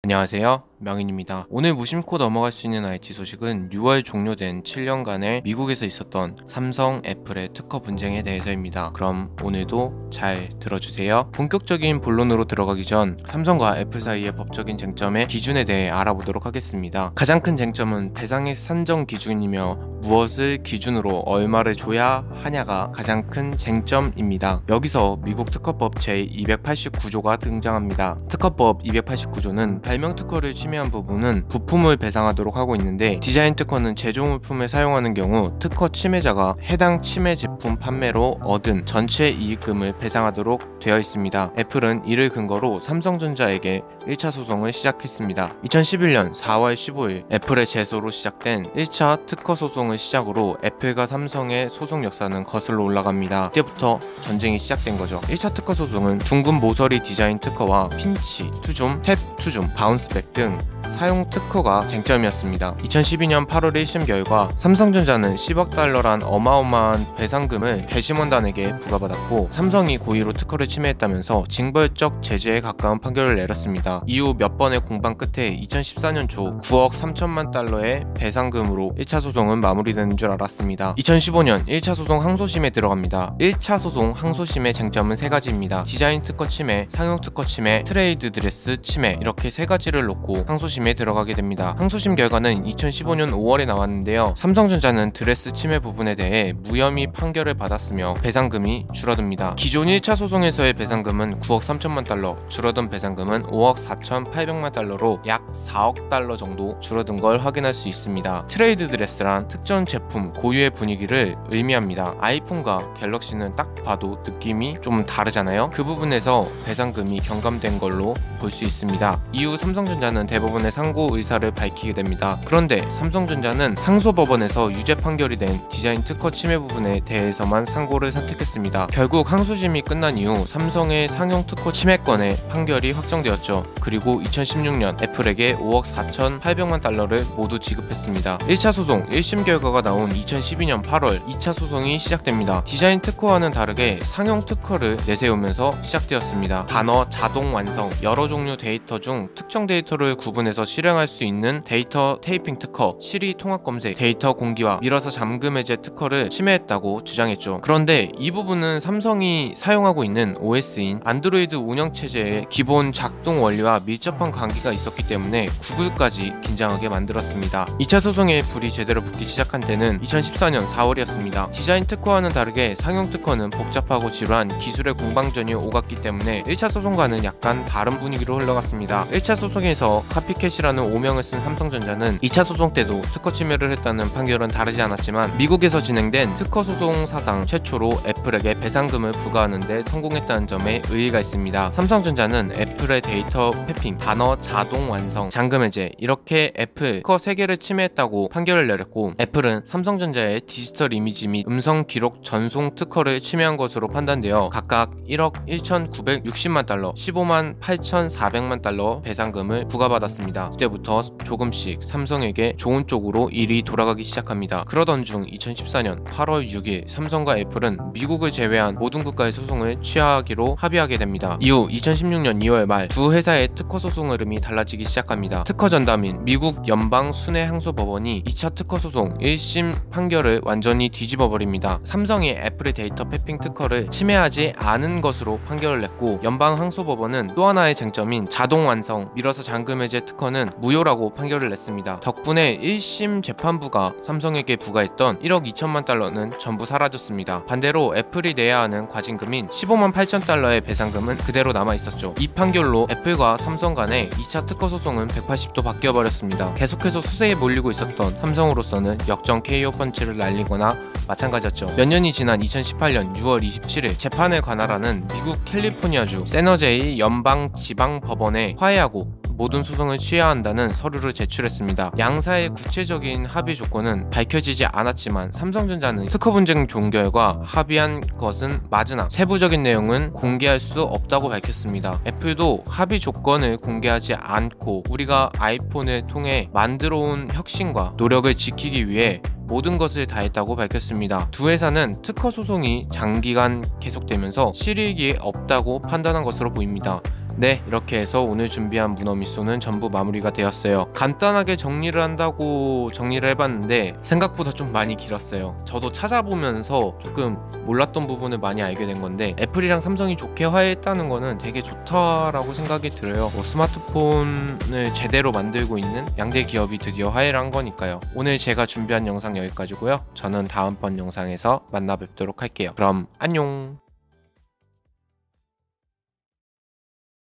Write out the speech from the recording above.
안녕하세요, 명인입니다. 오늘 무심코 넘어갈 수 있는 IT 소식은 6월 종료된 7년간의 미국에서 있었던 삼성, 애플의 특허 분쟁에 대해서입니다. 그럼 오늘도 잘 들어주세요. 본격적인 본론으로 들어가기 전 삼성과 애플 사이의 법적인 쟁점의 기준에 대해 알아보도록 하겠습니다. 가장 큰 쟁점은 대상의 산정 기준이며 무엇을 기준으로 얼마를 줘야 하냐가 가장 큰 쟁점입니다. 여기서 미국 특허법 제289조가 등장합니다. 특허법 289조는 발명 특허를 침해한 부분은 부품을 배상하도록 하고 있는데, 디자인 특허는 제조물품에 사용하는 경우 특허 침해자가 해당 침해 제품 판매로 얻은 전체 이익금을 배상하도록 되어 있습니다. 애플은 이를 근거로 삼성전자에게 1차 소송을 시작했습니다. 2011년 4월 15일 애플의 제소로 시작된 1차 특허 소송을 시작으로 애플과 삼성의 소송 역사는 거슬러 올라갑니다. 이때부터 전쟁이 시작된 거죠. 1차 특허 소송은 둥근 모서리 디자인 특허와 핀치, 투줌, 탭 투줌, 바운스백 등 사용 특허가 쟁점이었습니다. 2012년 8월 1심 결과 삼성전자는 10억 달러란 어마어마한 배상금을 배심원단에게 부과받았고, 삼성이 고의로 특허를 침해했다면서 징벌적 제재에 가까운 판결을 내렸습니다. 이후 몇 번의 공방 끝에 2014년 초 9억 3천만 달러의 배상금으로 1차 소송은 마무리되는 줄 알았습니다. 2015년 1차 소송 항소심에 들어갑니다. 1차 소송 항소심의 쟁점은 3가지입니다. 디자인 특허 침해, 상용 특허 침해, 트레이드 드레스 침해, 이렇게 3가지를 놓고 항소심에 들어가게 됩니다. 항소심 결과는 2015년 5월에 나왔는데요. 삼성전자는 드레스 침해 부분에 대해 무혐의 판결을 받았으며 배상금이 줄어듭니다. 기존 1차 소송에서의 배상금은 9억 3천만 달러, 줄어든 배상금은 5억 4,800만 달러로 약 4억 달러 정도 줄어든 걸 확인할 수 있습니다. 트레이드 드레스란 특정 제품 고유의 분위기를 의미합니다. 아이폰과 갤럭시는 딱 봐도 느낌이 좀 다르잖아요. 그 부분에서 배상금이 경감된 걸로 볼 수 있습니다. 이후 삼성전자는 대법원에 상고 의사를 밝히게 됩니다. 그런데 삼성전자는 항소법원에서 유죄 판결이 된 디자인 특허 침해 부분에 대해서만 상고를 선택했습니다. 결국 항소심이 끝난 이후 삼성의 상용 특허 침해권의 판결이 확정되었죠. 그리고 2016년 애플에게 5억 4,800만 달러를 모두 지급했습니다. 1차 소송 1심 결과가 나온 2012년 8월 2차 소송이 시작됩니다. 디자인 특허와는 다르게 상용 특허를 내세우면서 시작되었습니다. 단어 자동 완성, 여러 종류 데이터 중 특정 데이터를 구분해서 실행할 수 있는 데이터 테이핑 특허, 시리 통합 검색, 데이터 공기화, 밀어서 잠금 해제 특허를 침해했다고 주장했죠. 그런데 이 부분은 삼성이 사용하고 있는 OS인 안드로이드 운영체제의 기본 작동 원리와 밀접한 관계가 있었기 때문에 구글까지 긴장하게 만들었습니다. 2차 소송에 불이 제대로 붙기 시작한 때는 2014년 4월이었습니다. 디자인 특허와는 다르게 상용 특허는 복잡하고 지루한 기술의 공방전이 오갔기 때문에 1차 소송과는 약간 다른 분위기로 흘러갔습니다. 1차 소송에서 카피캣이라는 오명을 쓴 삼성전자는 2차 소송 때도 특허 침해를 했다는 판결은 다르지 않았지만, 미국에서 진행된 특허 소송 사상 최초로 애플에게 배상금을 부과하는 데 성공했다는 점에 의의가 있습니다. 삼성전자는 애플의 데이터 패핑, 단어 자동 완성, 잠금 해제, 이렇게 애플 특허 3개를 침해했다고 판결을 내렸고, 애플은 삼성전자의 디지털 이미지 및 음성 기록 전송 특허를 침해한 것으로 판단되어 각각 1억 1,960만 달러, 15만 8,400만 달러 배상금을 부과받았습니다. 그때부터 조금씩 삼성에게 좋은 쪽으로 일이 돌아가기 시작합니다. 그러던 중 2014년 8월 6일 삼성과 애플은 미국을 제외한 모든 국가의 소송을 취하기로 합의하게 됩니다. 이후 2016년 2월 말 두 회사의 특허 소송 흐름이 달라지기 시작합니다. 특허 전담인 미국 연방 순회항소법원이 2차 특허 소송 1심 판결을 완전히 뒤집어버립니다. 삼성이 애플의 데이터 패핑 특허를 침해하지 않은 것으로 판결을 냈고, 연방 항소법원은 또 하나의 쟁점인 자동 완성, 밀어서 잠금 해제 특허는 무효라고 판결을 냈습니다. 덕분에 1심 재판부가 삼성에게 부과했던 1억 2천만 달러는 전부 사라졌습니다. 반대로 애플이 내야 하는 과징금인 15만 8천 달러의 배상금은 그대로 남아있었죠. 이 판결로 애플과 삼성 간의 2차 특허 소송은 180도 바뀌어버렸습니다. 계속해서 수세에 몰리고 있었던 삼성으로서는 역전 KO 펀치를 날리거나 마찬가지였죠. 몇 년이 지난 2018년 6월 27일 재판을 관할하는 미국 캘리포니아주 샌호제이 연방지방법원에 화해하고 모든 소송을 취해야 한다는 서류를 제출했습니다. 양사의 구체적인 합의 조건은 밝혀지지 않았지만 삼성전자는 특허 분쟁 종결과 합의한 것은 맞으나 세부적인 내용은 공개할 수 없다고 밝혔습니다. 애플도 합의 조건을 공개하지 않고 우리가 아이폰을 통해 만들어온 혁신과 노력을 지키기 위해 모든 것을 다했다고 밝혔습니다. 두 회사는 특허 소송이 장기간 계속되면서 실익이 없다고 판단한 것으로 보입니다. 네, 이렇게 해서 오늘 준비한 문어 미소는 전부 마무리가 되었어요. 간단하게 정리를 한다고 정리를 해봤는데 생각보다 좀 많이 길었어요. 저도 찾아보면서 조금 몰랐던 부분을 많이 알게 된 건데 애플이랑 삼성이 좋게 화해했다는 거는 되게 좋다라고 생각이 들어요. 스마트폰을 제대로 만들고 있는 양대 기업이 드디어 화해를 한 거니까요. 오늘 제가 준비한 영상 여기까지고요. 저는 다음번 영상에서 만나 뵙도록 할게요. 그럼 안녕.